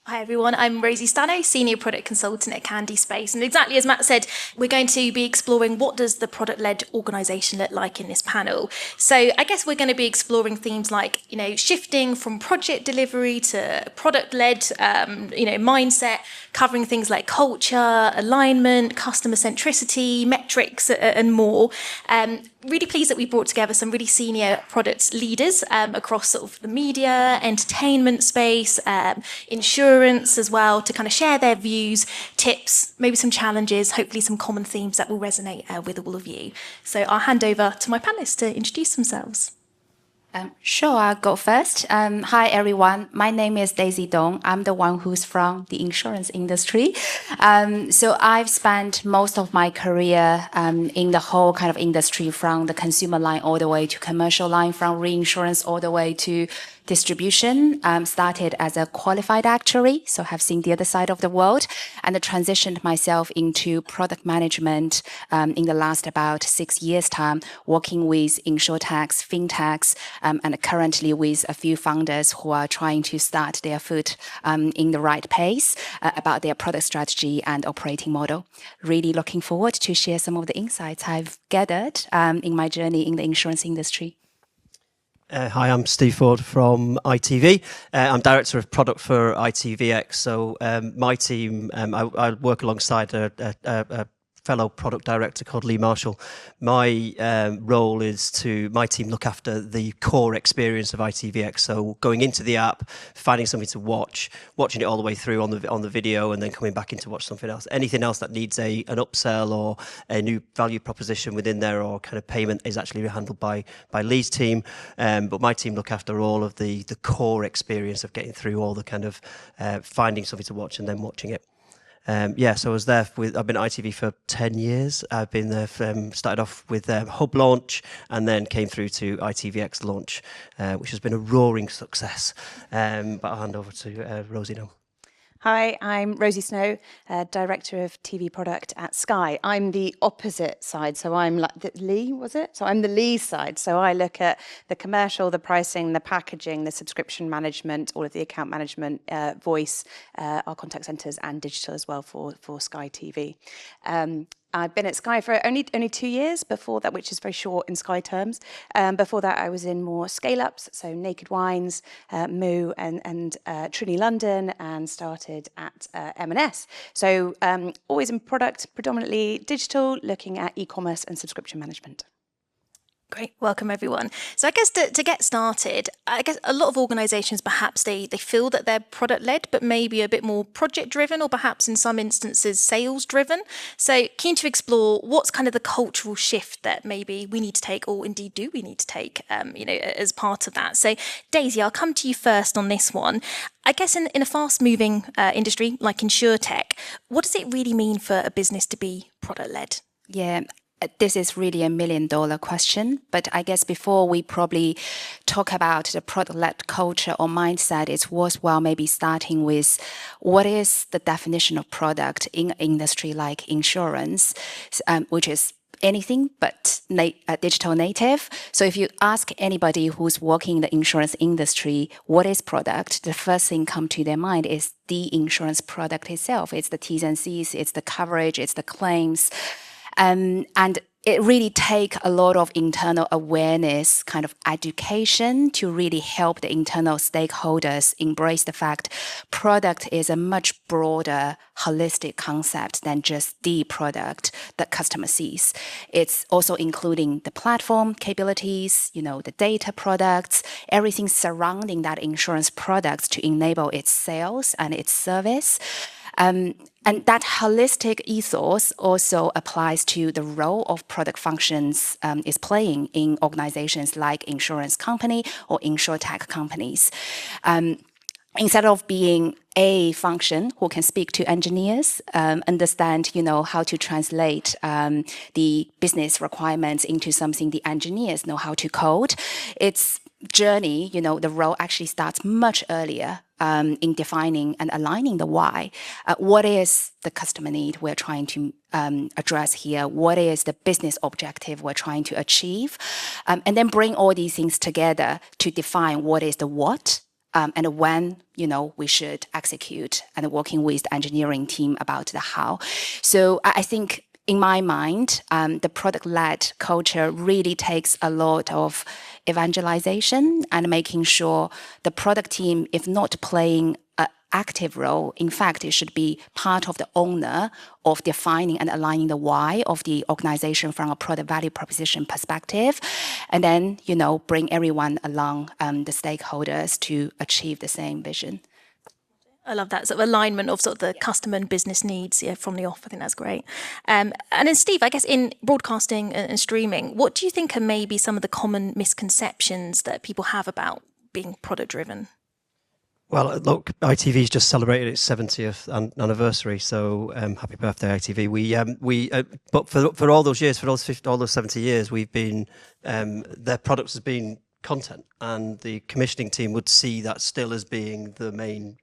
Hi everyone, I'm Rosie Stano, Senior Product Consultant at Candyspace. And exactly as Matt said, we're going to be exploring what does the product-led organisation look like in this panel. So I guess we're going to be exploring themes like, shifting from project delivery to product-led, mindset, covering things like culture, alignment, customer centricity, metrics, and more. Really pleased that we brought together some really senior product leaders across sort of the media, entertainment space, insurance as well, to kind of share their views, tips, maybe some challenges, hopefully some common themes that will resonate with all of you. So I'll hand over to my panelists to introduce themselves. Sure, I'll go first. Hi, everyone. My name is Daisy Dong. I'm the one who's from the insurance industry. So I've spent most of my career in the whole kind of industry, from the consumer line all the way to commercial line, from reinsurance all the way to distribution. Started as a qualified actuary, so have seen the other side of the world, and transitioned myself into product management in the last about 6 years' time, working with insurtechs, fintechs, and currently with a few founders who are trying to start their foot in the right pace about their product strategy and operating model. Really looking forward to share some of the insights I've gathered in my journey in the insurance industry. Hi, I'm Steve Forde from ITV. I'm Director of Product for ITVX. So my team, I work alongside a fellow product director called Lee Marshall. My role is my team look after the core experience of ITVX. So going into the app, finding something to watch, watching it all the way through on the video, and then coming back in to watch something else. Anything else that needs an upsell or a new value proposition within there, or kind of payment, is actually handled by Lee's team. But my team look after all of the core experience of getting through all the kind of finding something to watch and then watching it. So I was there I've been at ITV for 10 years. I've been there, started off with Hub launch and then came through to ITVX launch, which has been a roaring success. But I'll hand over to Rosie now. Hi, I'm Rosie Snow, Director of TV Product at Sky. I'm the opposite side, so I'm like Lee, was it? So I'm the Lee side. So I look at the commercial, the pricing, the packaging, the subscription management, all of the account management, voice, our contact centres, and digital as well for Sky TV. I've been at Sky for only 2 years before that, which is very short in Sky terms. Before that, I was in more scale-ups, so Naked Wines, Moo, and Trinity London, and started at M&S. So always in product, predominantly digital, looking at e-commerce and subscription management. Great, welcome everyone. So I guess to get started, I guess a lot of organisations perhaps they feel that they're product-led, but maybe a bit more project-driven, or perhaps in some instances sales-driven. So keen to explore what's kind of the cultural shift that maybe we need to take, or indeed do we need to take, as part of that. So Daisy, I'll come to you first on this one. I guess in a fast-moving industry like insurtech, what does it really mean for a business to be product-led? Yeah. This is really $1 million question, but I guess before we probably talk about the product-led culture or mindset, it's worthwhile maybe starting with what is the definition of product in an industry like insurance, which is anything but digital native. So if you ask anybody who's working in the insurance industry, what is product? The first thing come to their mind is the insurance product itself. It's the T's and C's, it's the coverage, it's the claims. And it really takes a lot of internal awareness, kind of education, to really help the internal stakeholders embrace the fact product is a much broader, holistic concept than just the product that customer sees. It's also including the platform capabilities, the data products, everything surrounding that insurance products to enable its sales and its service. And that holistic ethos also applies to the role of product functions is playing in organizations like insurance company or insurtech companies. Instead of being a function who can speak to engineers, understand, how to translate the business requirements into something the engineers know how to code, its journey, the role actually starts much earlier in defining and aligning the why. What is the customer need we're trying to address here? What is the business objective we're trying to achieve? And then bring all these things together to define what is the what and when, we should execute, and working with the engineering team about the how. So I think in my mind, the product-led culture really takes a lot of evangelization and making sure the product team, if not playing an active role, in fact, it should be part of the owner of defining and aligning the why of the organization from a product value proposition perspective, and then, bring everyone along, the stakeholders, to achieve the same vision. I love that sort of alignment of sort of the customer and business needs from the off. I think that's great. And then Steve, I guess in broadcasting and streaming, what do you think are maybe some of the common misconceptions that people have about being product driven? Well, look, ITV's just celebrated its 70th anniversary, so happy birthday, ITV. But for all those years, all those 70 years, we've been their products has been content, and the commissioning team would see that still as being the main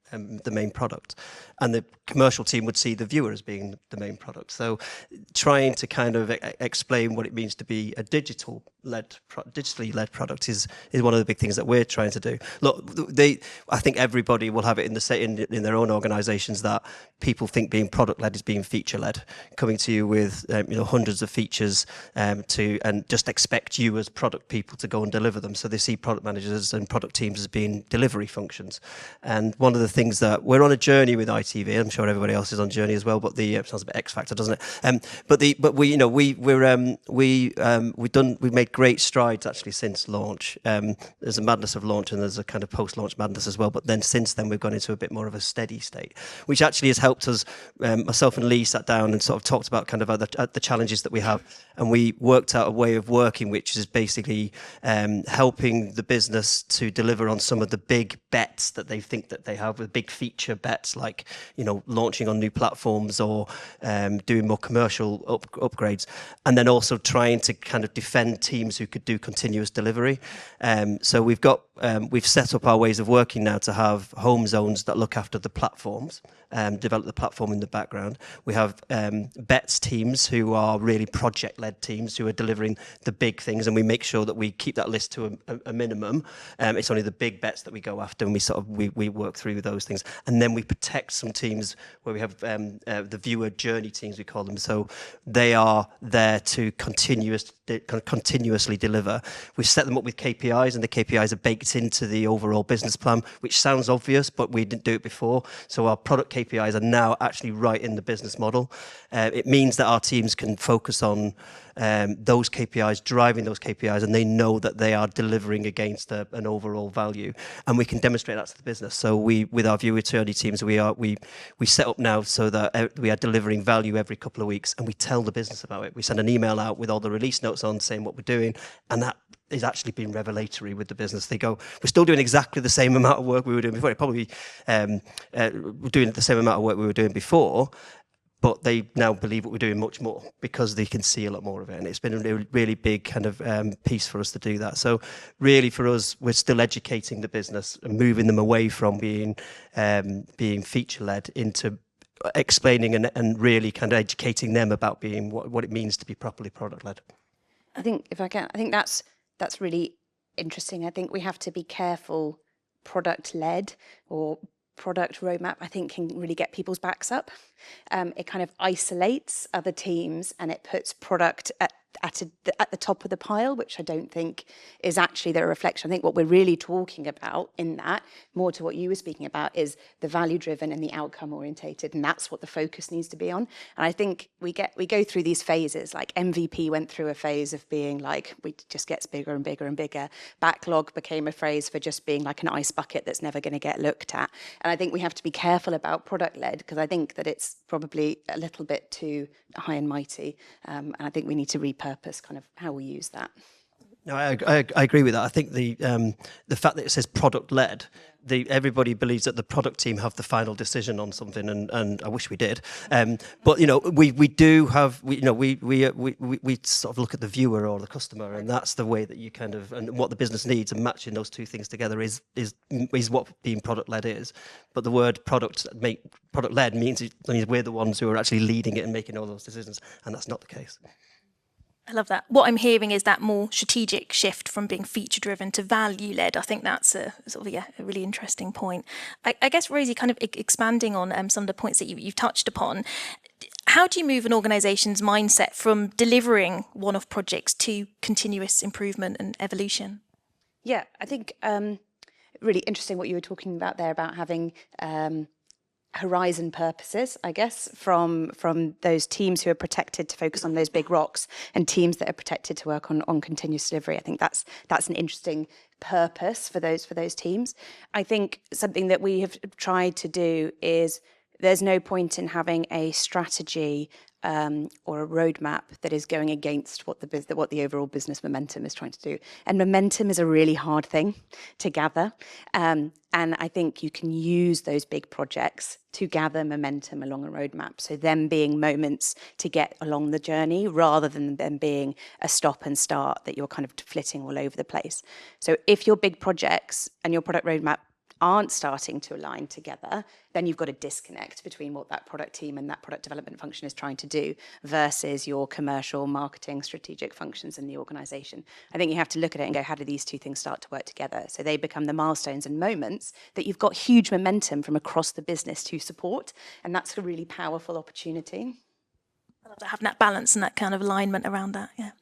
product, and the commercial team would see the viewer as being the main product. So trying to kind of explain what it means to be a digitally led product is one of the big things that we're trying to do. Look, I think everybody will have it in their own organizations that people think being product led is being feature led, coming to you with hundreds of features and just expect you as product people to go and deliver them. So they see product managers and product teams as being delivery functions. And one of the things that we're on a journey with ITV, I'm sure everybody else is on a journey as well, but it sounds a bit X Factor, doesn't it? We've made great strides actually since launch. There's a madness of launch and there's a kind of post-launch madness as well. But then since then we've gone into a bit more of a steady state, which actually has helped us. Myself and Lee sat down and sort of talked about kind of the challenges that we have, and we worked out a way of working which is basically helping the business to deliver on some of the big bets that they think that they have, with big feature bets like launching on new platforms or doing more commercial upgrades, and then also trying to kind of defend teams who could do continuous delivery. So we've set up our ways of working now to have home zones that look after the platforms, develop the platform in the background. We have bets teams who are really project-led teams who are delivering the big things, and we make sure that we keep that list to a minimum. It's only the big bets that we go after, and we work through those things. And then we protect some teams where we have the viewer journey teams, we call them. So they are there to continuously deliver. We set them up with KPIs, and the KPIs are baked into the overall business plan, which sounds obvious, but we didn't do it before. So our product KPIs are now actually right in the business model. It means that our teams can focus on those KPIs, driving those KPIs, and they know that they are delivering against an overall value, and we can demonstrate that to the business. So with our viewer journey teams, we set up now so that we are delivering value every couple of weeks, and we tell the business about it. We send an email out with all the release notes on saying what we're doing, and that is actually been revelatory with the business. They go, we're still doing exactly the same amount of work we were doing before. Probably we're doing the same amount of work we were doing before, but they now believe what we're doing much more because they can see a lot more of it. And it's been a really big kind of piece for us to do that. So really for us, we're still educating the business and moving them away from being feature-led into explaining and really kind of educating them about being what it means to be properly product-led. I think that's really interesting. I think we have to be careful. Product-led or product roadmap, I think, can really get people's backs up. It kind of isolates other teams and it puts product at the top of the pile, which I don't think is actually the reflection. I think what we're really talking about in that, more to what you were speaking about, is the value-driven and the outcome-orientated, and that's what the focus needs to be on. And I think we go through these phases. Like MVP went through a phase of being like, it just gets bigger and bigger and bigger. Backlog became a phrase for just being like an ice bucket that's never going to get looked at. And I think we have to be careful about product-led, because I think that it's probably a little bit too high and mighty, and I think we need to repurpose kind of how we use that. No, I agree with that. I think the fact that it says product led, everybody believes that the product team have the final decision on something, and I wish we did. But we do have we sort of look at the viewer or the customer, and that's the way that you kind of, and what the business needs, and matching those two things together is what being product led is. But the word product led means we're the ones who are actually leading it and making all those decisions, and that's not the case. I love that. What I'm hearing is that more strategic shift from being feature-driven to value-led. I think that's a really interesting point. I guess, Rosie, kind of expanding on some of the points that you've touched upon, how do you move an organisation's mindset from delivering one-off projects to continuous improvement and evolution? Yeah, I think really interesting what you were talking about there about having horizon purposes, I guess, from those teams who are protected to focus on those big rocks and teams that are protected to work on continuous delivery. I think that's an interesting purpose for those teams. I think something that we have tried to do is there's no point in having a strategy or a roadmap that is going against what the overall business momentum is trying to do. And momentum is a really hard thing to gather. And I think you can use those big projects to gather momentum along a roadmap. So them being moments to get along the journey rather than them being a stop and start that you're kind of flitting all over the place. So if your big projects and your product roadmap aren't starting to align together, then you've got a disconnect between what that product team and that product development function is trying to do versus your commercial, marketing, strategic functions in the organization. I think you have to look at it and go, how do these two things start to work together? So they become the milestones and moments that you've got huge momentum from across the business to support. And that's a really powerful opportunity. I love having that balance and that kind of alignment around that. Yeah.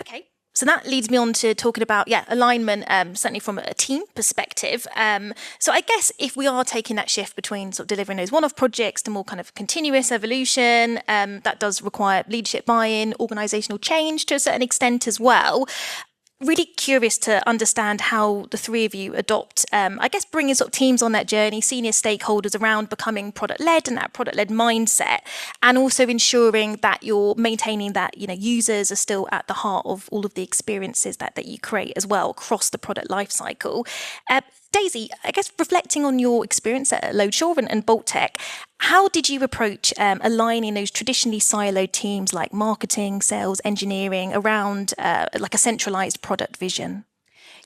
Okay. So that leads me on to talking about, alignment, certainly from a team perspective. So I guess if we are taking that shift between sort of delivering those one-off projects to more kind of continuous evolution, that does require leadership buy-in, organisational change to a certain extent as well. Really curious to understand how the three of you adopt, bringing sort of teams on that journey, senior stakeholders around becoming product-led and that product-led mindset, and also ensuring that you're maintaining that, users are still at the heart of all of the experiences that you create as well across the product lifecycle. Daisy, I guess reflecting on your experience at Loadsure and Bolttech, how did you approach aligning those traditionally siloed teams like marketing, sales, engineering around like a centralized product vision?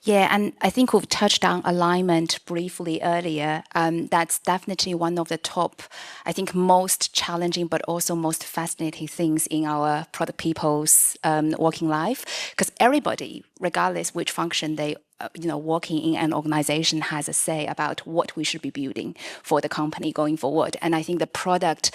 Yeah, and I think we've touched on alignment briefly earlier. That's definitely one of the top, I think, most challenging but also most fascinating things in our product people's working life, because everybody, regardless which function they working in an organization, has a say about what we should be building for the company going forward. And I think the product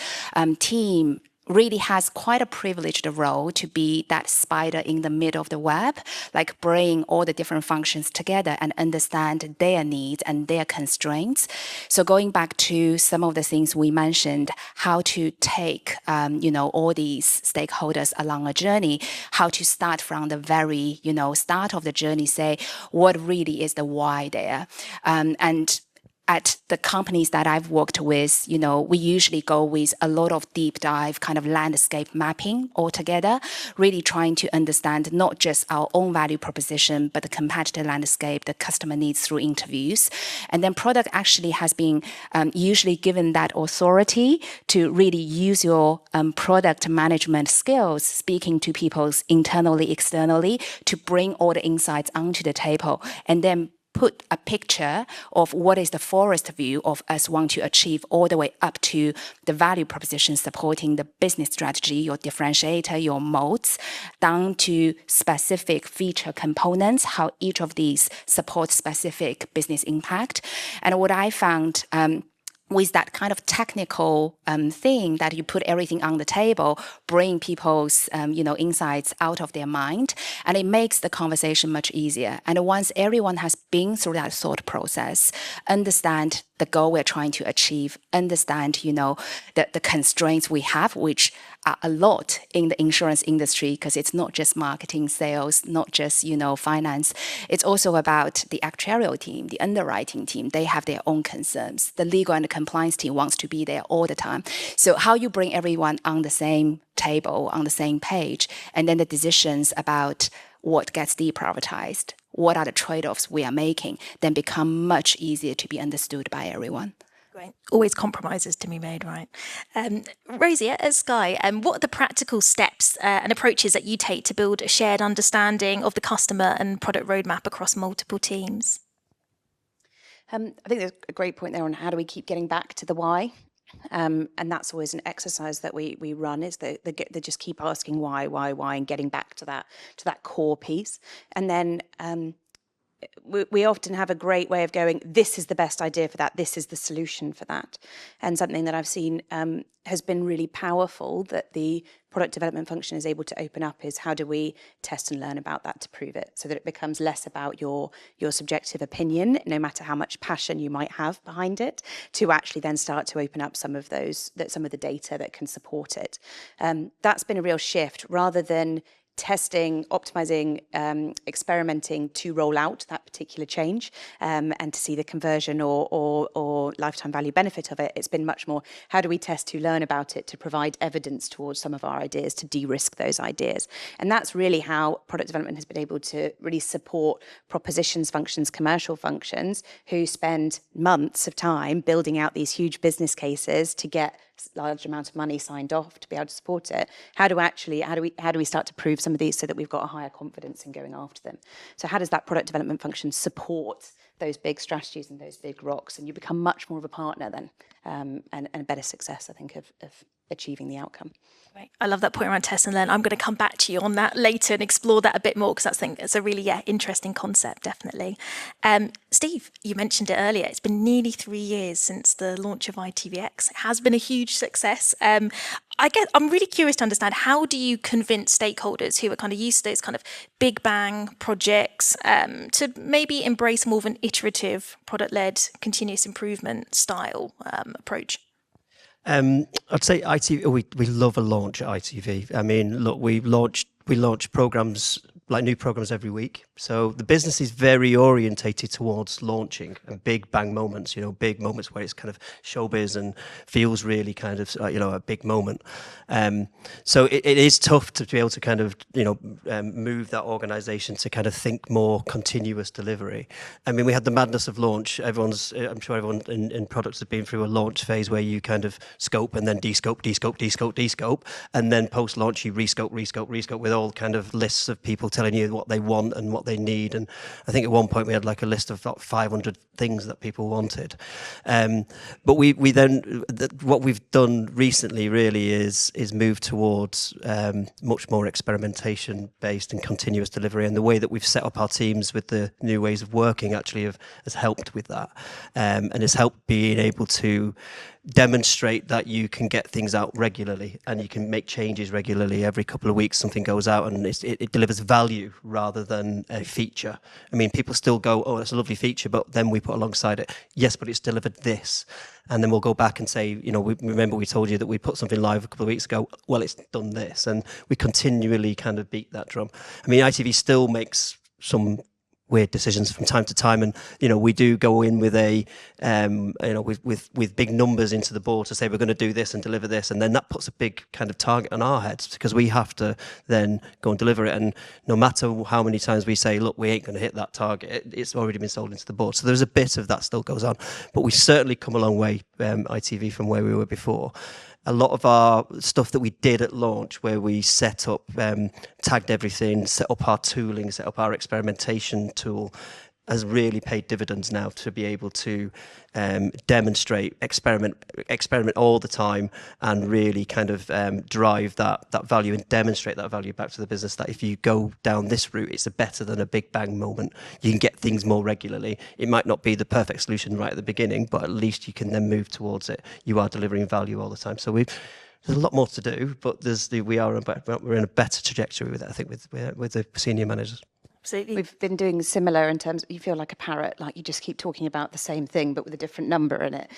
team really has quite a privileged role to be that spider in the middle of the web, like bring all the different functions together and understand their needs and their constraints. So going back to some of the things we mentioned, how to take, all these stakeholders along a journey, how to start from the very, start of the journey, say what really is the why there. And at the companies that I've worked with, we usually go with a lot of deep dive kind of landscape mapping altogether, really trying to understand not just our own value proposition, but the competitive landscape, the customer needs through interviews. And then product actually has been usually given that authority to really use your product management skills, speaking to people internally, externally, to bring all the insights onto the table, and then put a picture of what is the forest view of us want to achieve all the way up to the value proposition supporting the business strategy, your differentiator, your moats, down to specific feature components, how each of these supports specific business impact. And what I found with that kind of technical thing that you put everything on the table, bring people's insights out of their mind, and it makes the conversation much easier. And once everyone has been through that thought process, understand the goal we're trying to achieve, understand the constraints we have, which are a lot in the insurance industry, because it's not just marketing, sales, not just finance. It's also about the actuarial team, the underwriting team. They have their own concerns. The legal and the compliance team wants to be there all the time. So how you bring everyone on the same table, on the same page, and then the decisions about what gets deprioritized, what are the trade-offs we are making, then become much easier to be understood by everyone. Great. Always compromises to be made, right? Rosie, at Sky, what are the practical steps and approaches that you take to build a shared understanding of the customer and product roadmap across multiple teams? I think there's a great point there on how do we keep getting back to the why. And that's always an exercise that we run, is they just keep asking why, and getting back to that core piece. And then we often have a great way of going, this is the best idea for that, this is the solution for that. And something that I've seen has been really powerful that the product development function is able to open up is, how do we test and learn about that to prove it, so that it becomes less about your subjective opinion, no matter how much passion you might have behind it, to actually then start to open up some of the data that can support it. That's been a real shift, rather than testing, optimizing, experimenting to roll out that particular change and to see the conversion or lifetime value benefit of it. It's been much more, how do we test to learn about it, to provide evidence towards some of our ideas, to de-risk those ideas. And that's really how product development has been able to really support propositions functions, commercial functions, who spend months of time building out these huge business cases to get large amount of money signed off to be able to support it. How do we start to prove some of these so that we've got a higher confidence in going after them? So how does that product development function support those big strategies and those big rocks? And you become much more of a partner then, and a better success, I think, of achieving the outcome. Right. I love that point around test and learn. I'm going to come back to you on that later and explore that a bit more, because I think it's a really interesting concept, definitely. Steve, you mentioned it earlier. It's been nearly 3 years since the launch of ITVX. It has been a huge success. I'm really curious to understand, how do you convince stakeholders who are kind of used to those kind of big bang projects to maybe embrace more of an iterative, product-led, continuous improvement style approach? I'd say ITV. We love a launch at ITV. I mean, look, we launch programs, like new programs, every week. So the business is very orientated towards launching and big bang moments. Big moments where it's kind of showbiz and feels really kind of a big moment. So it is tough to be able to kind of move that organisation to kind of think more continuous delivery. I mean, we had the madness of launch. I'm sure everyone in products has been through a launch phase where you kind of scope and then descope, and then post launch you rescope with all kind of lists of people telling you what they want and what they need. And I think at one point we had like a list of about 500 things that people wanted. But we then what we've done recently really is move towards much more experimentation based and continuous delivery. And the way that we've set up our teams with the new ways of working actually has helped with that, and has helped being able to demonstrate that you can get things out regularly and you can make changes regularly. Every couple of weeks something goes out and it delivers value rather than a feature. I mean, people still go, oh, that's a lovely feature, but then we put alongside it, yes, but it's delivered this. And then we'll go back and say, remember we told you that we put something live a couple of weeks ago, well, it's done this. And we continually kind of beat that drum. I mean, ITV still makes some weird decisions from time to time, and we do go in with with big numbers into the board to say we're going to do this and deliver this, and then that puts a big kind of target on our heads because we have to then go and deliver it. And no matter how many times we say, look, we ain't going to hit that target, it's already been sold into the board. So there's a bit of that still goes on, but we certainly come a long way, ITV, from where we were before. A lot of our stuff that we did at launch, where we set up, tagged everything, set up our tooling, set up our experimentation tool, has really paid dividends now to be able to demonstrate, experiment all the time, and really kind of drive that value and demonstrate that value back to the business, that if you go down this route, it's better than a big bang moment. You can get things more regularly. It might not be the perfect solution right at the beginning, but at least you can then move towards it. You are delivering value all the time. So there's a lot more to do, but we're in a better trajectory with it, I think, with the senior managers. Absolutely. We've been doing similar in terms, you feel like a parrot, like you just keep talking about the same thing, but with a different number in it.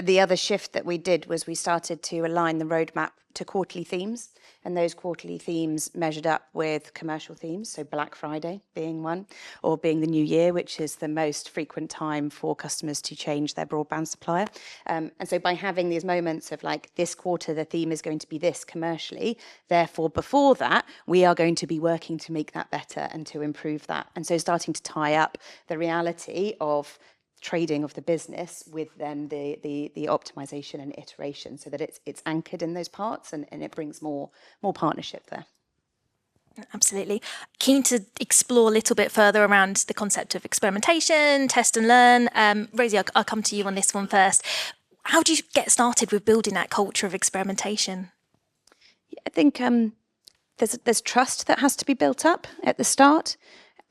The other shift that we did was we started to align the roadmap to quarterly themes, and those quarterly themes measured up with commercial themes, so Black Friday being one, or being the New Year, which is the most frequent time for customers to change their broadband supplier. And so by having these moments of like, this quarter the theme is going to be this commercially, therefore before that we are going to be working to make that better and to improve that. And so starting to tie up the reality of trading of the business with then the optimization and iteration, so that it's anchored in those parts and it brings more partnership there. Absolutely. Keen to explore a little bit further around the concept of experimentation, test and learn. Rosie, I'll come to you on this one first. How do you get started with building that culture of experimentation? I think there's trust that has to be built up at the start.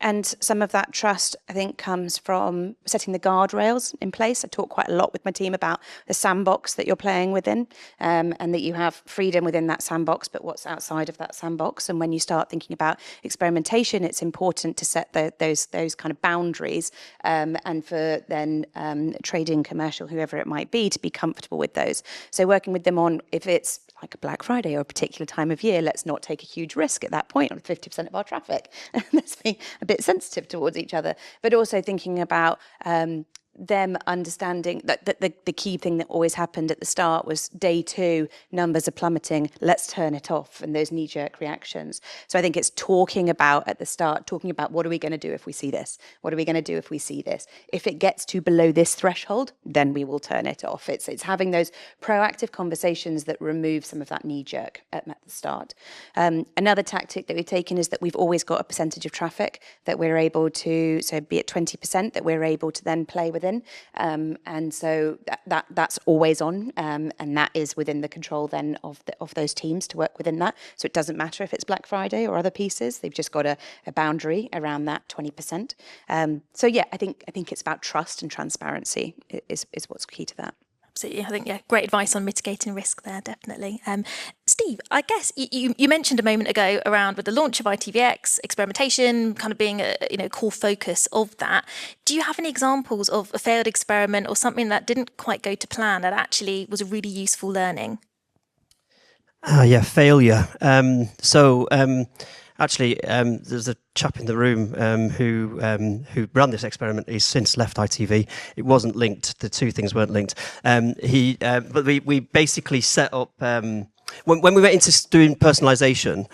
And some of that trust, I think, comes from setting the guardrails in place. I talk quite a lot with my team about the sandbox that you're playing within, and that you have freedom within that sandbox, but what's outside of that sandbox. And when you start thinking about experimentation, it's important to set those kind of boundaries, and for then trading, commercial, whoever it might be, to be comfortable with those. So working with them on, if it's like a Black Friday or a particular time of year, let's not take a huge risk at that point on 50% of our traffic. Let's be a bit sensitive towards each other, but also thinking about them understanding that the key thing that always happened at the start was day 2, numbers are plummeting, let's turn it off, and those knee-jerk reactions. So I think it's talking about at the start, talking about what are we going to do if we see this? What are we going to do if we see this? If it gets to below this threshold, then we will turn it off. It's having those proactive conversations that remove some of that knee-jerk at the start. Another tactic that we've taken is that we've always got a percentage of traffic that we're able to, so be it 20%, that we're able to then play with. And so that's always on, and that is within the control then of those teams to work within that. So it doesn't matter if it's Black Friday or other pieces; they've just got a boundary around that 20%. So yeah, I think it's about trust and transparency is what's key to that. Absolutely. I think, yeah, great advice on mitigating risk there, definitely. Steve, I guess you mentioned a moment ago around with the launch of ITVX, experimentation kind of being a core focus of that. Do you have any examples of a failed experiment or something that didn't quite go to plan that actually was a really useful learning? Failure. Actually, there's a chap in the room who ran this experiment. He's since left ITV. It wasn't linked. The two things weren't linked. But we basically set up when we went into doing personalisation.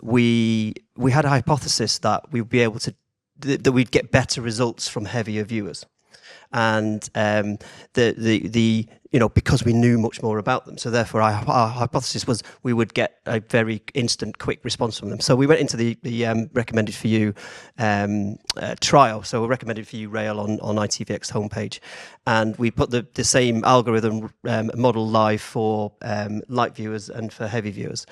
We had a hypothesis that we'd be able to that we'd get better results from heavier viewers, and because we knew much more about them. So therefore our hypothesis was we would get a very instant, quick response from them. So we went into the recommended for you trial. So a recommended for you rail on ITVX homepage. And we put the same algorithm model live for light viewers and for heavy viewers.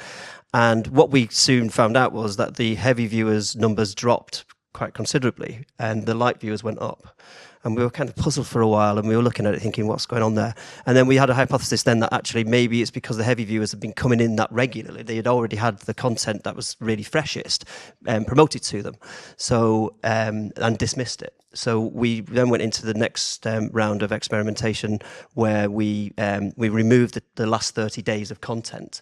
And what we soon found out was that the heavy viewers numbers dropped quite considerably and the light viewers went up. And we were kind of puzzled for a while, and we were looking at it thinking, what's going on there? And then we had a hypothesis then that actually maybe it's because the heavy viewers had been coming in that regularly. They had already had the content that was really freshest promoted to them, so and dismissed it. So we then went into the next round of experimentation where we removed the last 30 days of content.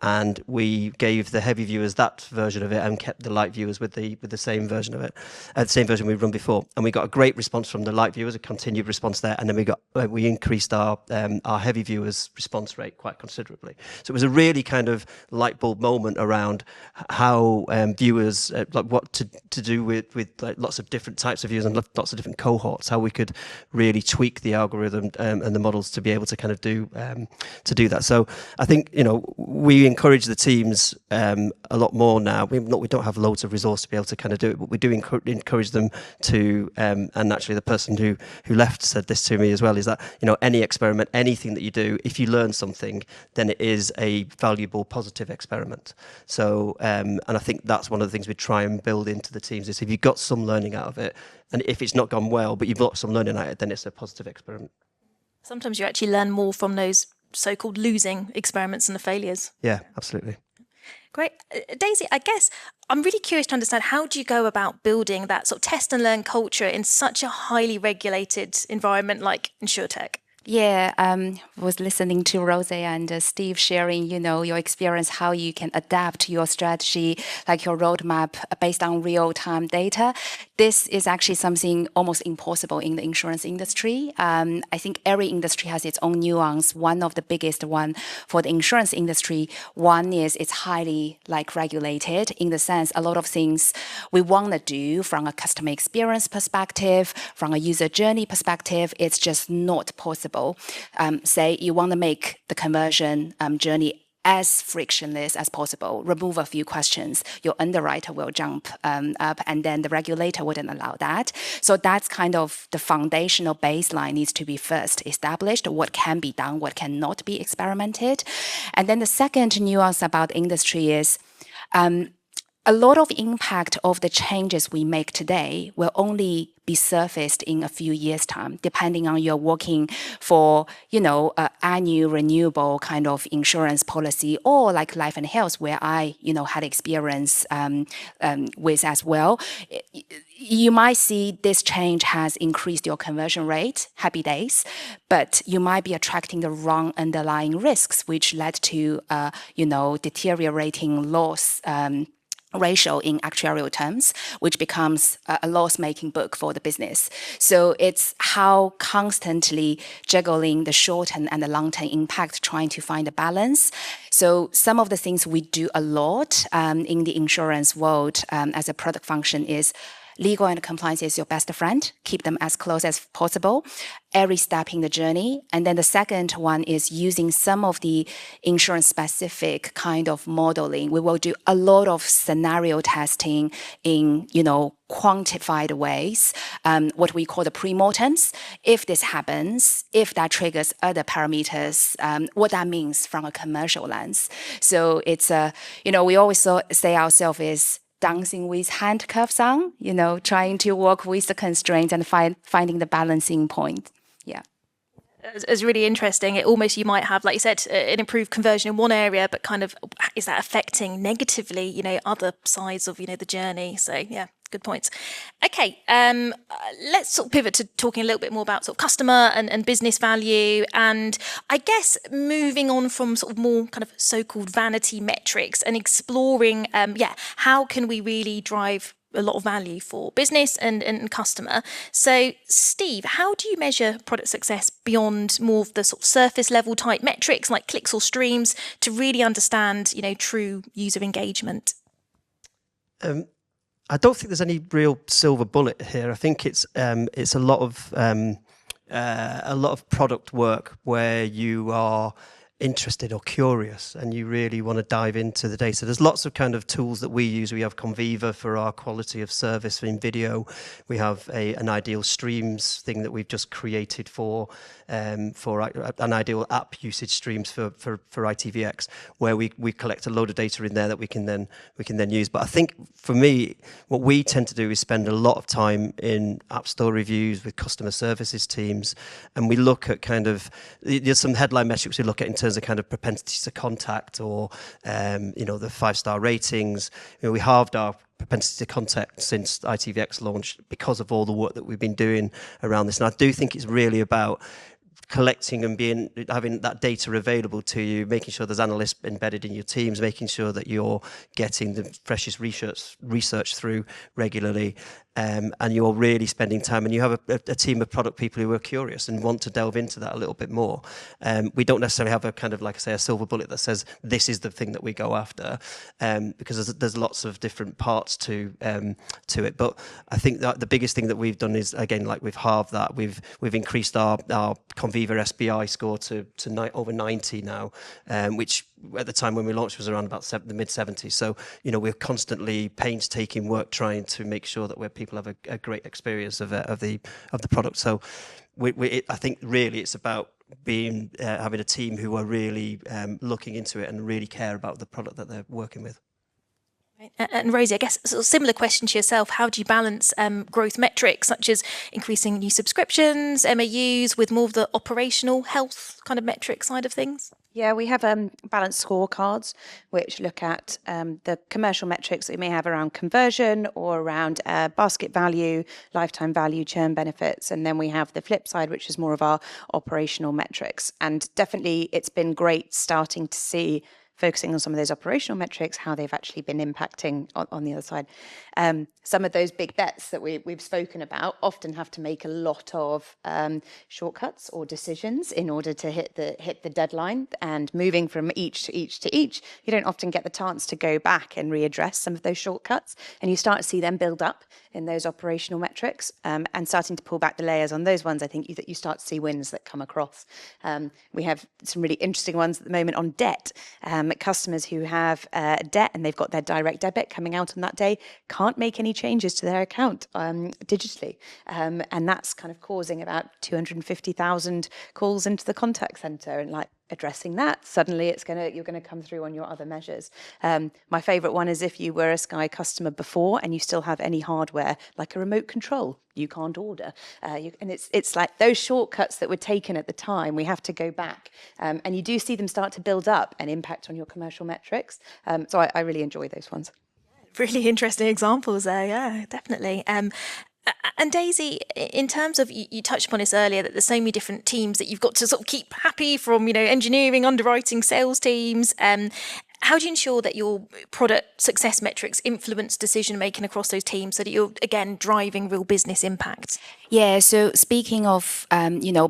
And we gave the heavy viewers that version of it and kept the light viewers with the same version of it, the same version we'd run before. And we got a great response from the light viewers, a continued response there. And then we increased our heavy viewers' response rate quite considerably. So it was a really kind of light bulb moment around how viewers, like what to do with like lots of different types of viewers and lots of different cohorts, how we could really tweak the algorithm and the models to be able to kind of do that. So I think, we encourage the teams a lot more now. We don't have loads of resource to be able to kind of do it, but we do encourage them to. And actually, the person who left said this to me as well: is that any experiment, anything that you do, if you learn something, then it is a valuable, positive experiment. So, and I think that's one of the things we try and build into the teams: is if you've got some learning out of it, and if it's not gone well, but you've got some learning out of it, then it's a positive experiment. Sometimes you actually learn more from those so-called losing experiments and the failures. Yeah, absolutely. Great. Daisy, I guess I'm really curious to understand, how do you go about building that sort of test and learn culture in such a highly regulated environment like InsurTech? Yeah, was listening to Rosie and Steve sharing, your experience, how you can adapt your strategy, like your roadmap based on real-time data. This is actually something almost impossible in the insurance industry. I think every industry has its own nuance. One of the biggest one for the insurance industry, one is it's highly regulated in the sense a lot of things we want to do from a customer experience perspective, from a user journey perspective, it's just not possible. Say you want to make the conversion journey as frictionless as possible, remove a few questions, your underwriter will jump up, and then the regulator wouldn't allow that. So that's kind of the foundational baseline needs to be first established, what can be done, what cannot be experimented. And then the second nuance about industry is a lot of impact of the changes we make today will only be surfaced in a few years' time, depending on you're working for, an annual renewable kind of insurance policy, or like life and health, where I, had experience with as well. You might see this change has increased your conversion rate, happy days, but you might be attracting the wrong underlying risks, which led to, deteriorating loss ratio in actuarial terms, which becomes a loss-making book for the business. So it's how constantly juggling the short-term and the long-term impact, trying to find a balance. So some of the things we do a lot in the insurance world as a product function is legal and compliance is your best friend. Keep them as close as possible, every step in the journey. And then the second one is using some of the insurance-specific kind of modeling. We will do a lot of scenario testing in, quantified ways, what we call the pre-mortems. If this happens, if that triggers other parameters, what that means from a commercial lens. So it's we always say ourselves is dancing with handcuffs on, trying to work with the constraints and finding the balancing point. Yeah. It's really interesting. It almost, you might have, like you said, an improved conversion in one area, but kind of, is that affecting negatively, other sides of, the journey? So yeah, good points. Okay, let's sort of pivot to talking a little bit more about sort of customer and business value. And I guess moving on from sort of more kind of so-called vanity metrics and exploring, how can we really drive a lot of value for business and customer. So Steve, how do you measure product success beyond more of the sort of surface level type metrics like clicks or streams to really understand, true user engagement? I don't think there's any real silver bullet here. I think it's a lot of product work where you are interested or curious and you really want to dive into the data. There's lots of kind of tools that we use. We have Conviva for our quality of service in video. We have an ideal streams thing that we've just created for an ideal app usage streams for ITVX, where we collect a load of data in there that we can then use. But I think for me, what we tend to do is spend a lot of time in App Store reviews with customer services teams, and we look at kind of, there's some headline metrics we look at in terms of kind of propensity to contact or the 5-star ratings. We halved our propensity to contact since ITVX launched because of all the work that we've been doing around this. And I do think it's really about collecting and having that data available to you, making sure there's analysts embedded in your teams, making sure that you're getting the freshest research through regularly, and you're really spending time, and you have a team of product people who are curious and want to delve into that a little bit more. We don't necessarily have a kind of, like I say, a silver bullet that says this is the thing that we go after, because there's lots of different parts to it. But I think that the biggest thing that we've done is, again, like we've halved that. We've increased our Conviva SBI score to over 90 now, which at the time when we launched was around about the mid 70s. So we're constantly painstaking work trying to make sure that people have a great experience of the product. So I think really it's about having a team who are really looking into it and really care about the product that they're working with. And Rosie, I guess sort of similar question to yourself, how do you balance growth metrics such as increasing new subscriptions, MAUs, with more of the operational health kind of metric side of things? Yeah, we have balanced scorecards which look at the commercial metrics that we may have around conversion or around basket value, lifetime value, churn benefits. And then we have the flip side, which is more of our operational metrics. And definitely it's been great starting to see, focusing on some of those operational metrics, how they've actually been impacting on the other side. Some of those big bets that we've spoken about often have to make a lot of shortcuts or decisions in order to hit the deadline. And moving from each to each, you don't often get the chance to go back and readdress some of those shortcuts. And you start to see them build up in those operational metrics, and starting to pull back the layers on those ones. I think that you start to see wins that come across. We have some really interesting ones at the moment on debt. Customers who have debt and they've got their direct debit coming out on that day can't make any changes to their account digitally, and that's kind of causing about 250,000 calls into the contact center. And like addressing that, suddenly you're gonna come through on your other measures. My favorite one is if you were a Sky customer before and you still have any hardware like a remote control, you can't order. And it's like those shortcuts that were taken at the time, we have to go back. And you do see them start to build up and impact on your commercial metrics. So I really enjoy those ones. Really interesting examples there, yeah, definitely. And Daisy, in terms of, you touched upon this earlier, that there's so many different teams that you've got to sort of keep happy, from, engineering, underwriting, sales teams. How do you ensure that your product success metrics influence decision making across those teams so that you're, again, driving real business impact? Yeah, so speaking of,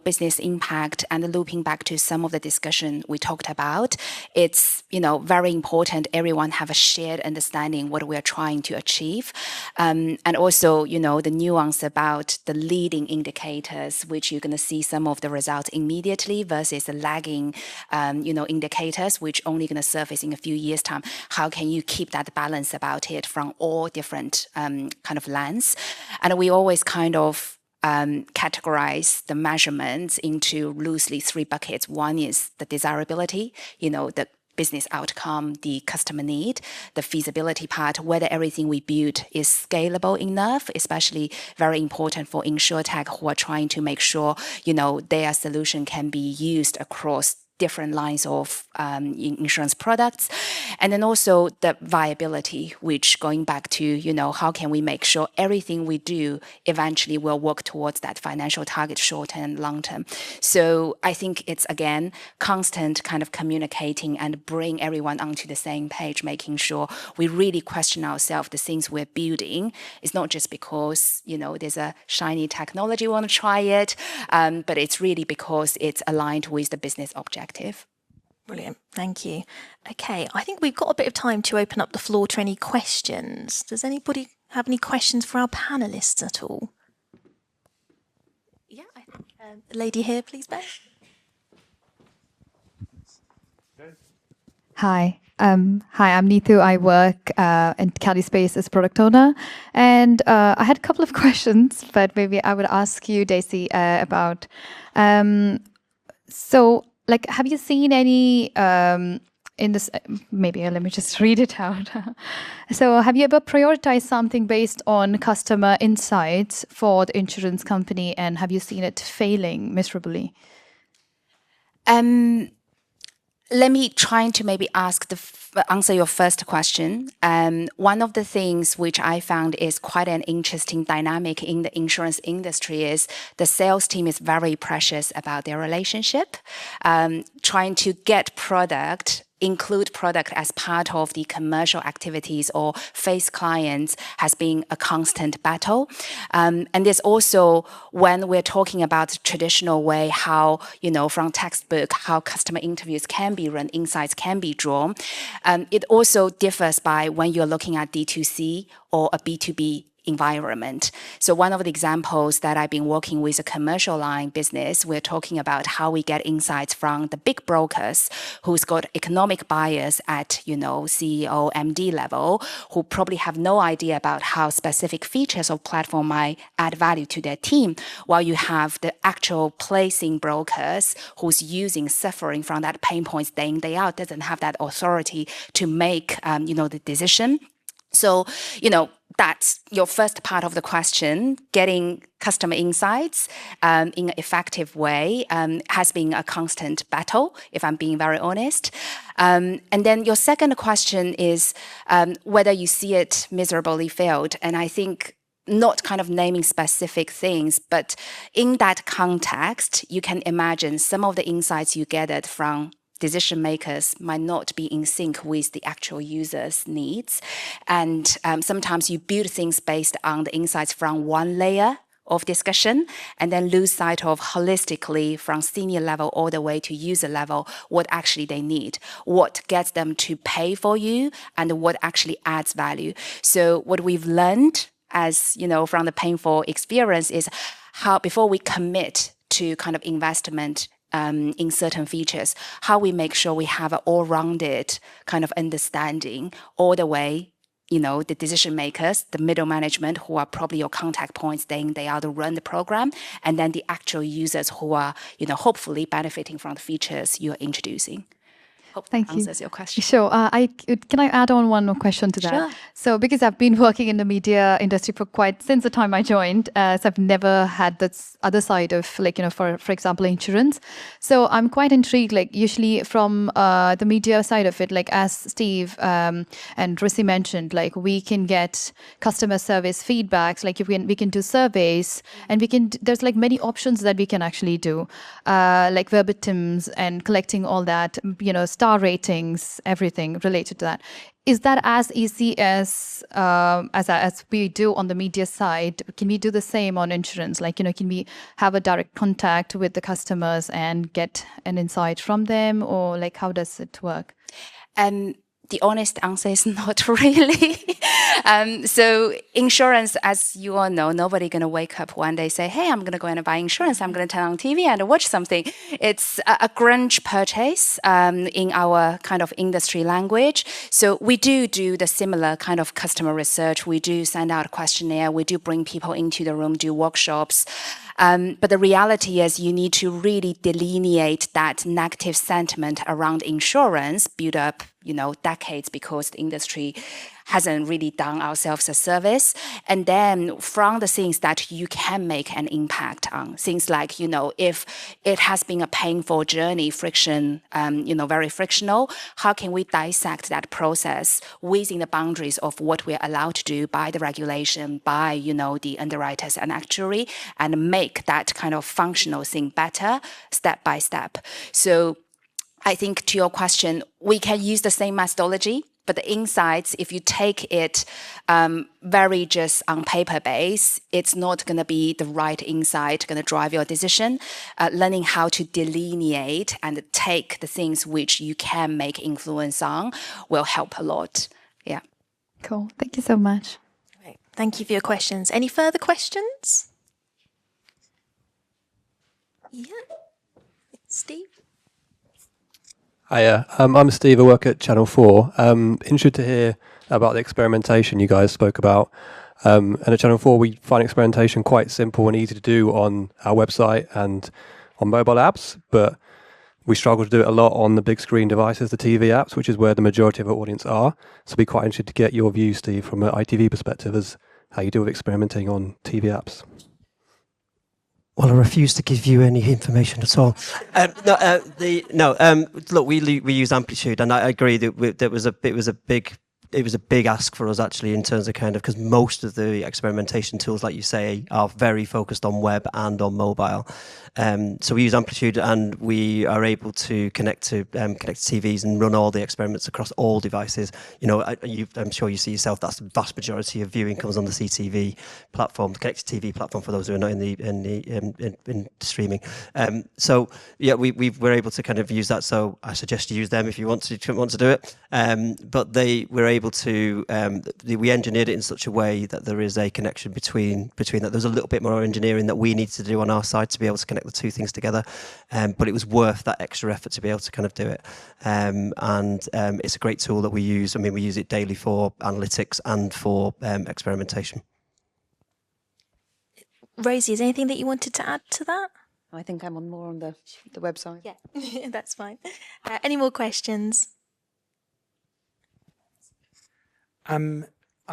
business impact and looping back to some of the discussion we talked about, it's, very important everyone have a shared understanding what we're trying to achieve. And also, the nuance about the leading indicators, which you're going to see some of the results immediately versus the lagging, indicators, which only going to surface in a few years' time. How can you keep that balance about it from all different kind of lens? And we always kind of categorize the measurements into loosely 3 buckets. One is the desirability, the business outcome, the customer need, the feasibility part, whether everything we build is scalable enough, especially very important for insurtech who are trying to make sure, their solution can be used across different lines of insurance products. And then also the viability, which going back to, how can we make sure everything we do eventually will work towards that financial target short and long term. So I think it's, again, constant kind of communicating and bring everyone onto the same page, making sure we really question ourselves, the things we're building. It's not just because, there's a shiny technology, we want to try it, but it's really because it's aligned with the business objective. Brilliant, thank you. Okay, I think we've got a bit of time to open up the floor to any questions. Does anybody have any questions for our panellists at all? Yeah, I think the lady here, please, Ben. Hi, I'm Neetu. I work in Candyspace as product owner, and I had a couple of questions, but maybe I would ask you, Daisy, about. Have you seen any in this? Maybe let me just read it out. So, have you ever prioritized something based on customer insights for the insurance company, and have you seen it failing miserably? Let me try to maybe answer your first question. One of the things which I found is quite an interesting dynamic in the insurance industry is the sales team is very precious about their relationship, trying to get include product as part of the commercial activities or face clients has been a constant battle. And there's also, when we're talking about the traditional way, how, from textbook, how customer interviews can be run, insights can be drawn. It also differs by when you're looking at D2C or a B2B environment. So one of the examples that I've been working with a commercial line business, we're talking about how we get insights from the big brokers who's got economic buyers at, CEO, MD level, who probably have no idea about how specific features of platform might add value to their team, while you have the actual placing brokers who's suffering from that pain points day in, day out, doesn't have that authority to make, the decision. So, that's your first part of the question. Getting customer insights in an effective way has been a constant battle, if I'm being very honest. And then your second question is whether you see it miserably failed. And I think not kind of naming specific things, but in that context, you can imagine some of the insights you gathered from decision makers might not be in sync with the actual users' needs. And sometimes you build things based on the insights from one layer of discussion and then lose sight of holistically from senior level all the way to user level what actually they need, what gets them to pay for you, and what actually adds value. So what we've learned as, from the painful experience is how before we commit to kind of investment in certain features, how we make sure we have an all-rounded kind of understanding all the way, the decision makers, the middle management who are probably your contact points day in, day out to run the program, and then the actual users who are, hopefully benefiting from the features you're introducing. Hope that answers your question. Sure. Can I add on one more question to that? Sure. So because I've been working in the media industry for since the time I joined, so I've never had this other side of for example, insurance. So I'm quite intrigued, usually from the media side of it, as Steve and Rosie mentioned, we can get customer service feedbacks, we can do surveys, and there's many options that we can actually do, like verbatims and collecting all that, star ratings, everything related to that. Is that as easy as we do on the media side? Can we do the same on insurance? Can we have a direct contact with the customers and get an insight from them, or how does it work? The honest answer is not really. So insurance, as you all know, nobody going to wake up one day say, hey, I'm going to go and buy insurance. I'm going to turn on TV and watch something. It's a grunge purchase in our kind of industry language. So we do the similar kind of customer research. We do send out a questionnaire. We do bring people into the room, do workshops. But the reality is you need to really delineate that negative sentiment around insurance built up, decades because the industry hasn't really done ourselves a service. And then from the things that you can make an impact on, things like, if it has been a painful journey, friction, very frictional, how can we dissect that process within the boundaries of what we're allowed to do by the regulation, by, the underwriters and actuary, and make that kind of functional thing better step by step. So I think to your question, we can use the same methodology, but the insights, if you take it very just on paper base, it's not going to be the right insight going to drive your decision. Learning how to delineate and take the things which you can make influence on will help a lot. Yeah. Cool. Thank you so much. Great. Thank you for your questions. Any further questions? Yeah. Steve? Hiya, I'm Steve, I work at Channel 4. Interested to hear about the experimentation you guys spoke about. And at Channel 4 we find experimentation quite simple and easy to do on our website and on mobile apps, but we struggle to do it a lot on the big screen devices, the TV apps, which is where the majority of our audience are. So I'd be quite interested to get your view, Steve, from an ITV perspective as how you deal with experimenting on TV apps. Well, I refuse to give you any information at all. Look, we use Amplitude, and I agree that it was a big ask for us actually in terms of because most of the experimentation tools, like you say, are very focused on web and on mobile. So we use Amplitude, and we are able to connect to TVs and run all the experiments across all devices. I'm sure you see yourself. That's the vast majority of viewing comes on the CTV platform, the connected TV platform. For those who are not in streaming, so yeah, we're able to use that. So I suggest you use them if you want to do it. But we're able to we engineered it in such a way that there is a connection between that. There's a little bit more engineering that we need to do on our side to be able to connect the two things together, but it was worth that extra effort to be able to do it. And it's a great tool that we use. I mean, we use it daily for analytics and for experimentation. Rosie, is there anything that you wanted to add to that? I think I'm more on the website. Yeah, that's fine. Any more questions? I'm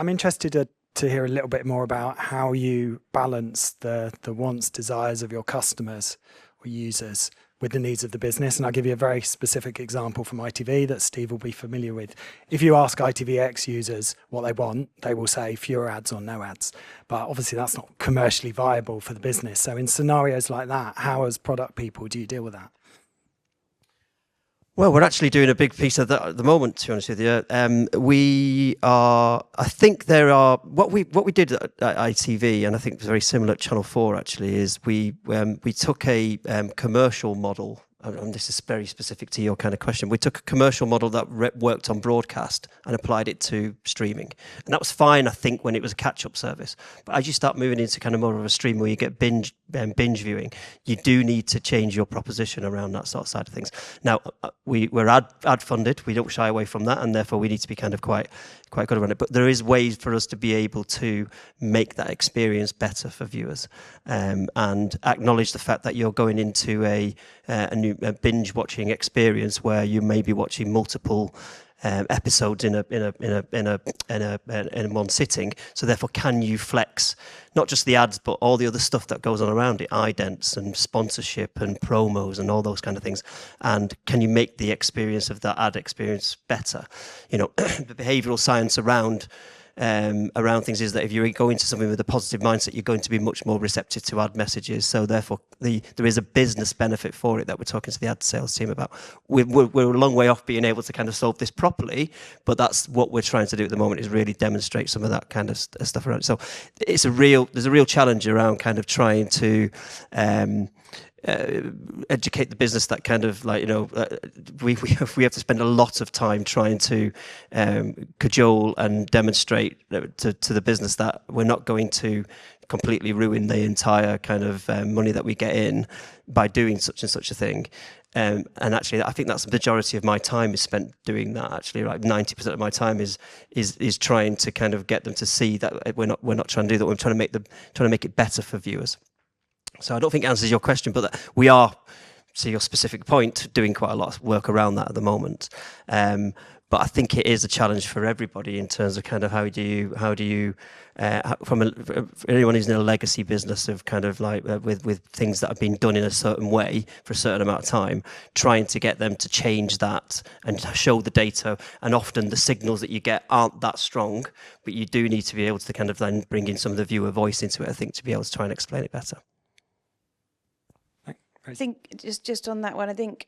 interested to hear a little bit more about how you balance the wants, desires of your customers or users with the needs of the business. And I'll give you a very specific example from ITV that Steve will be familiar with. If you ask ITVX users what they want, they will say fewer ads or no ads. But obviously that's not commercially viable for the business. So in scenarios like that, how as product people do you deal with that? Well, we're actually doing a big piece of that at the moment, to be honest with you. We are, I think there are, what we did at ITV, and I think it's very similar at Channel 4 actually, is we took a commercial model, and this is very specific to your kind of question. We took a commercial model that worked on broadcast and applied it to streaming. And that was fine, I think, when it was a catch-up service. But as you start moving into kind of more of a stream where you get binge viewing, you do need to change your proposition around that sort of side of things. Now, we're ad funded. We don't shy away from that, and therefore we need to be kind of quite good around it. But there is ways for us to be able to make that experience better for viewers, and acknowledge the fact that you're going into a new binge watching experience where you may be watching multiple episodes in one sitting. So therefore, can you flex not just the ads, but all the other stuff that goes on around it, idents and sponsorship and promos and all those kind of things? And can you make the experience of that ad experience better? You know, the behavioural science around things is that if you go into something with a positive mindset, you're going to be much more receptive to ad messages. So therefore, there is a business benefit for it that we're talking to the ad sales team about. We're a long way off being able to kind of solve this properly, but that's what we're trying to do at the moment, is really demonstrate some of that kind of stuff around it. So there's a real challenge around kind of trying to educate the business that kind of like, you know, we have to spend a lot of time trying to cajole and demonstrate to the business that we're not going to completely ruin the entire kind of money that we get in by doing such and such a thing. And actually, I think that's the majority of my time is spent doing that. Actually, like 90% of my time is trying to kind of get them to see that we're not trying to do that. We're trying to make it better for viewers. So I don't think it answers your question, but we are, to your specific point, doing quite a lot of work around that at the moment. But I think it is a challenge for everybody in terms of kind of how do you for anyone who's in a legacy business of kind of like with things that have been done in a certain way for a certain amount of time, trying to get them to change that and show the data. And often the signals that you get aren't that strong, but you do need to be able to kind of then bring in some of the viewer voice into it, I think, to be able to try and explain it better. I think just on that one, I think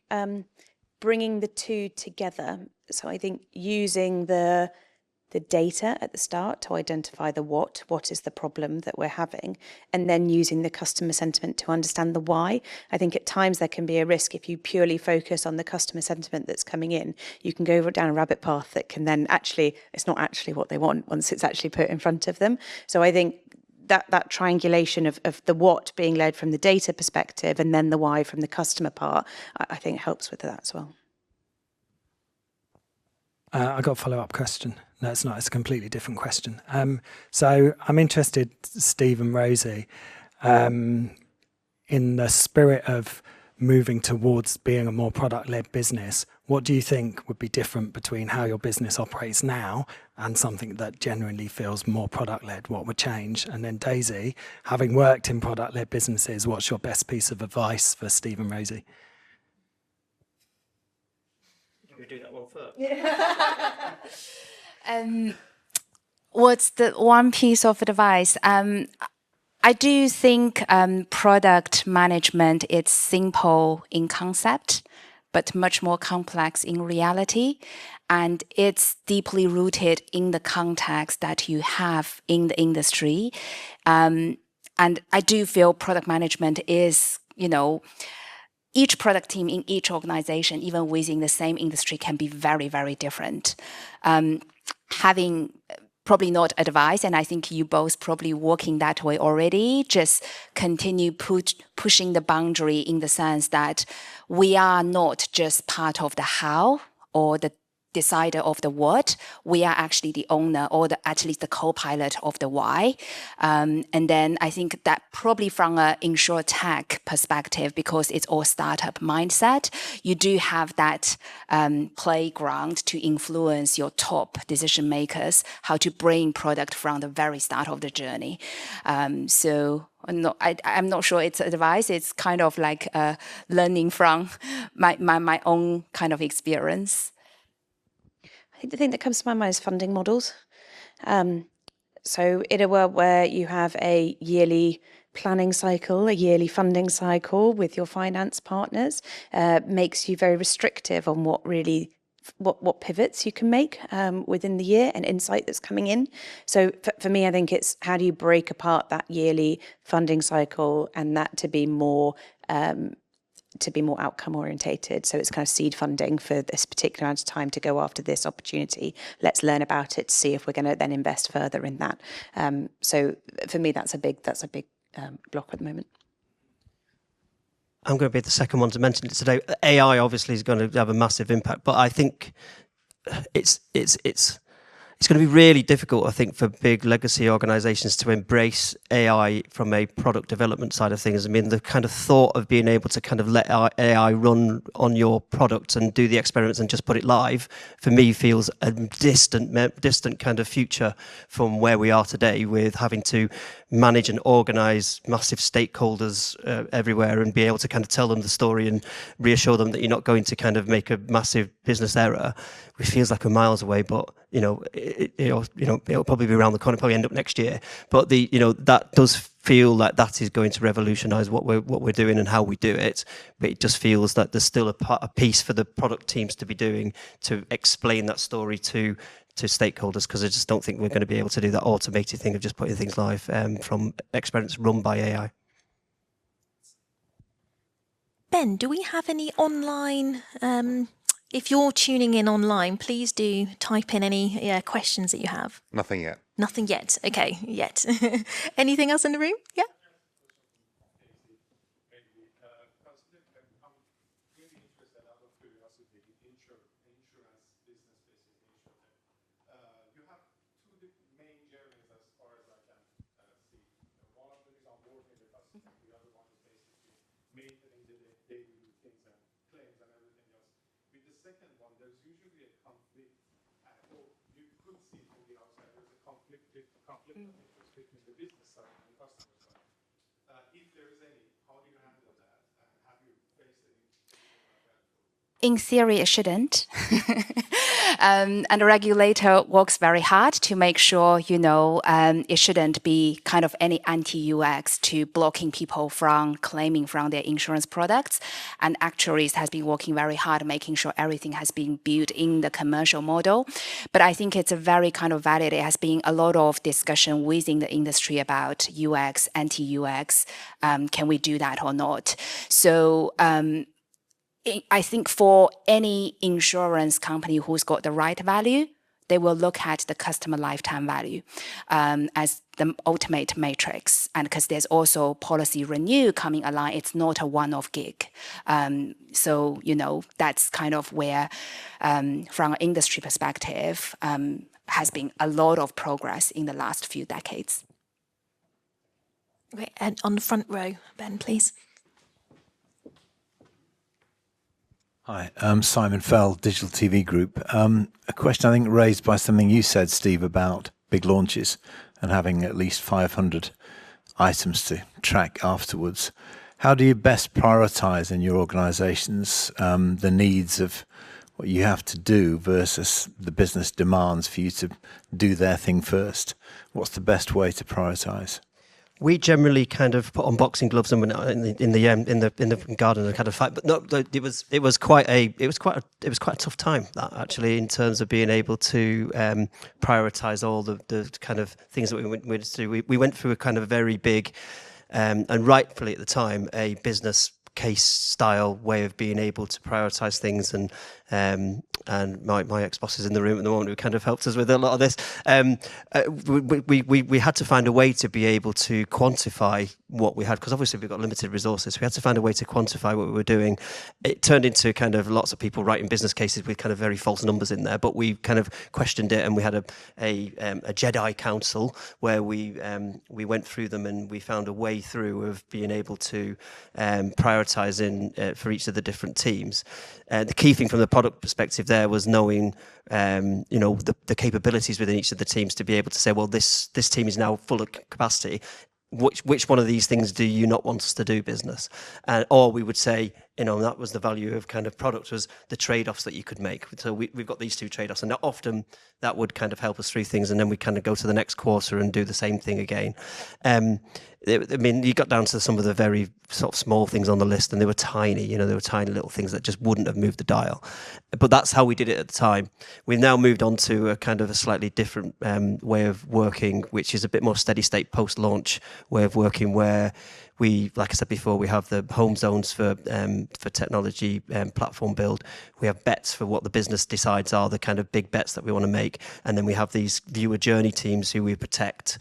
bringing the two together. So I think using the data at the start to identify the what is the problem that we're having, and then using the customer sentiment to understand the why. I think at times there can be a risk if you purely focus on the customer sentiment that's coming in, you can go down a rabbit path that can then actually, it's not actually what they want once it's actually put in front of them. So I think that triangulation of the what being led from the data perspective and then the why from the customer part, I think helps with that as well. I got a follow-up question. No, it's not. It's a completely different question. So I'm interested, Steve and Rosie, in the spirit of moving towards being a more product-led business, what do you think would be different between how your business operates now and something that genuinely feels more product-led? What would change? And then Daisy, having worked in product-led businesses, what's your best piece of advice for Steve and Rosie? You do that one first. What's the one piece of advice? I do think product management is simple in concept, but much more complex in reality. And it's deeply rooted in the context that you have in the industry. And I do feel product management is, each product team in each organization, even within the same industry, can be very, very different. Having probably not advice, and I think you both probably working that way already, just continue pushing the boundary in the sense that we are not just part of the how or the decider of the what, we are actually the owner or at least the co-pilot of the why. And then I think that probably from an InsurTech perspective, because it's all startup mindset, you do have that playground to influence your top decision makers, how to bring product from the very start of the journey. So I'm not sure it's advice. It's kind of like learning from my own kind of experience. I think the thing that comes to my mind is funding models. So in a world where you have a yearly planning cycle, a yearly funding cycle with your finance partners, makes you very restrictive on what pivots you can make within the year and insight that's coming in. So for me, I think it's how do you break apart that yearly funding cycle and that to be more outcome orientated. So it's kind of seed funding for this particular amount of time to go after this opportunity. Let's learn about it to see if we're going to then invest further in that. So for me, that's a big block at the moment. I'm going to be the second one to mention it today. AI obviously is going to have a massive impact, but I think it's going to be really difficult, I think, for big legacy organizations to embrace AI from a product development side of things. I mean, the kind of thought of being able to kind of let AI run on your product and do the experiments and just put it live, for me, feels a distant kind of future from where we are today, with having to manage and organize massive stakeholders everywhere and be able to kind of tell them the story and reassure them that you're not going to kind of make a massive business error, which feels like we're miles away, but it'll probably be around the corner, probably end up next year. But that does feel like that is going to revolutionize what we're doing and how we do it. But it just feels like there's still a piece for the product teams to be doing to explain that story to stakeholders, because I just don't think we're going to be able to do that automated thing of just putting things live from experiments run by AI. Ben, do we have any online? If you're tuning in online, please do type in any questions that you have. Nothing yet. Nothing yet. Okay, yet. Anything else in the room? Yeah. In theory, it shouldn't. And the regulator works very hard to make sure, it shouldn't be kind of any anti-UX to blocking people from claiming from their insurance products. And actuaries has been working very hard, making sure everything has been built in the commercial model. But I think it's a very kind of valid. It has been a lot of discussion within the industry about UX, anti-UX. Can we do that or not? So, I think for any insurance company who's got the right value, they will look at the customer lifetime value as the ultimate matrix. And because there's also policy renew coming along, it's not a one-off gig. So, that's kind of where, from an industry perspective, has been a lot of progress in the last few decades. Great. And on the front row, Ben, please. Hi, I'm Simon Fell, Digital TV Group. A question I think raised by something you said, Steve, about big launches and having at least 500 items to track afterwards. How do you best prioritize in your organizations the needs of what you have to do versus the business demands for you to do their thing first? What's the best way to prioritize? We generally kind of put on boxing gloves and went out in the garden and kind of fight. But no, it was quite a tough time, that actually, in terms of being able to prioritise all the kind of things that we went through. We went through a kind of very big and rightfully at the time a business case style way of being able to prioritise things, and my ex-boss is in the room at the moment who kind of helped us with a lot of this. We had to find a way to be able to quantify what we had, because obviously we've got limited resources. We had to find a way to quantify what we were doing. It turned into kind of lots of people writing business cases with kind of very false numbers in there, but we kind of questioned it, and we had a Jedi council where we went through them, and we found a way through of being able to prioritise for each of the different teams. The key thing from the product perspective there was knowing, the capabilities within each of the teams to be able to say, well, this team is now full of capacity. Which one of these things do you not want us to do business? Or we would say, and that was the value of kind of product, was the trade-offs that you could make. So we've got these two trade-offs, and often that would kind of help us through things, and then we kind of go to the next quarter and do the same thing again. I mean, you got down to some of the very sort of small things on the list, and they were tiny, they were tiny little things that just wouldn't have moved the dial. But that's how we did it at the time. We've now moved on to a kind of a slightly different way of working, which is a bit more steady state post-launch way of working, where we, like I said before, we have the home zones for technology platform build. We have bets for what the business decides are the kind of big bets that we want to make. And then we have these viewer journey teams who we protect.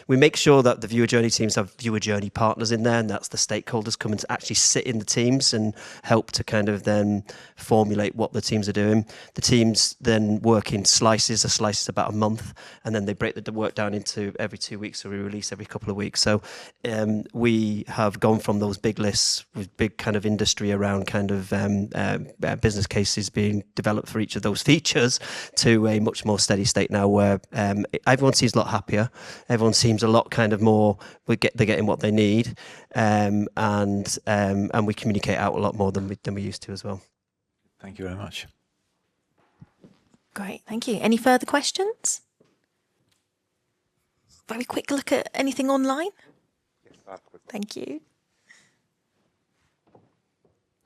We make sure that the viewer journey teams have viewer journey partners in there, and that's the stakeholders come and to actually sit in the teams and help to kind of then formulate what the teams are doing. The teams then work in slices. A slice is about a month, and then they break the work down into every 2 weeks, so we release every couple of weeks. So we have gone from those big lists with big kind of industry around kind of business cases being developed for each of those features to a much more steady state now, where everyone seems a lot happier. Everyone seems a lot kind of more, they're getting what they need, and we communicate out a lot more than we used to as well. Thank you very much. Great, thank you. Any further questions? Very quick look at anything online. Thank you.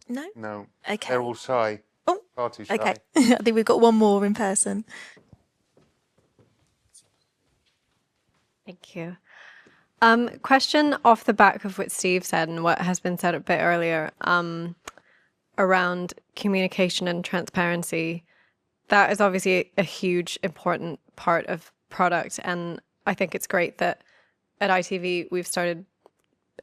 No? No. Okay. They're all shy. Oh, Far too shy. okay. I think we've got one more in person. Thank you. Question off the back of what Steve said and what has been said a bit earlier around communication and transparency. That is obviously a huge, important part of product. And I think it's great that at ITV we've started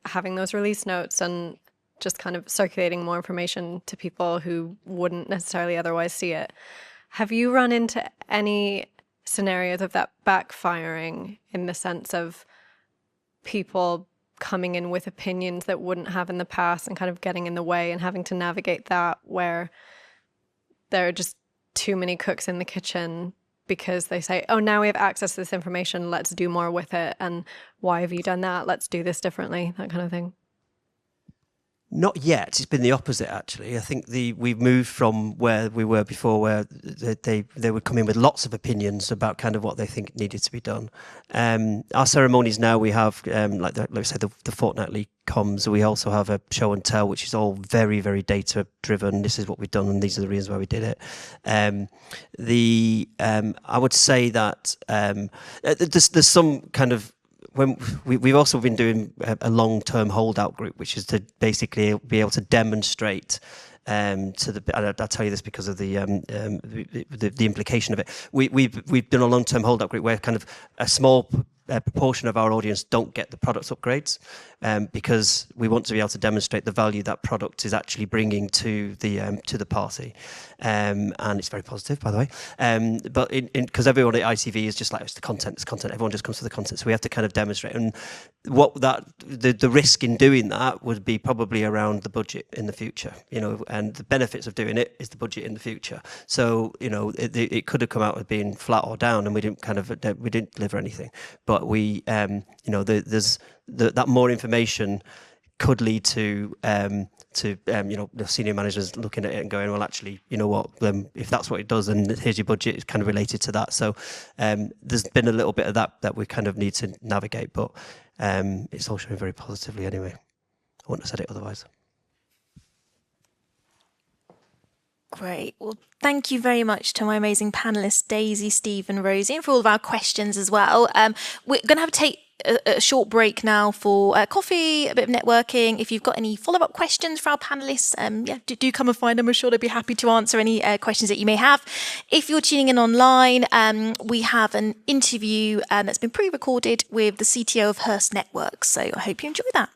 having those release notes and just kind of circulating more information to people who wouldn't necessarily otherwise see it. Have you run into any scenarios of that backfiring, in the sense of people coming in with opinions that wouldn't have in the past and kind of getting in the way and having to navigate that, where there are just too many cooks in the kitchen because they say, oh, now we have access to this information, let's do more with it. And why have you done that? Let's do this differently, that kind of thing. Not yet. It's been the opposite, actually. I think we've moved from where we were before, where they would come in with lots of opinions about kind of what they think needed to be done. Our ceremonies now, we have, like I said, the fortnightly comms. We also have a show and tell, which is all very, very data driven. This is what we've done, and these are the reasons why we did it. I would say that there's some kind of, when we've also been doing a long-term holdout group, which is to basically be able to demonstrate to the. And I'll tell you this because of the implication of it. We've done a long-term holdout group where kind of a small proportion of our audience don't get the product upgrades, because we want to be able to demonstrate the value that product is actually bringing to the party, and it's very positive, by the way. But because everyone at ITV is just like, it's the content. Everyone just comes for the content, so we have to kind of demonstrate. And what the risk in doing that would be probably around the budget in the future, and the benefits of doing it is the budget in the future. So it could have come out as being flat or down, and we didn't deliver anything. But we, there's that more information could lead to the senior managers looking at it and going, well, actually, you know what? If that's what it does, then here's your budget. It's kind of related to that. So there's been a little bit of that we kind of need to navigate, but it's all showing very positively anyway. I wouldn't have said it otherwise. Great. Well, thank you very much to my amazing panellists, Daisy, Steve and Rosie, and for all of our questions as well. We're going to have to take a short break now for coffee, a bit of networking. If you've got any follow-up questions for our panellists, do come and find them. I'm sure they'll be happy to answer any questions that you may have. If you're tuning in online, we have an interview that's been pre-recorded with the CTO of Hearst Networks. So I hope you enjoy that.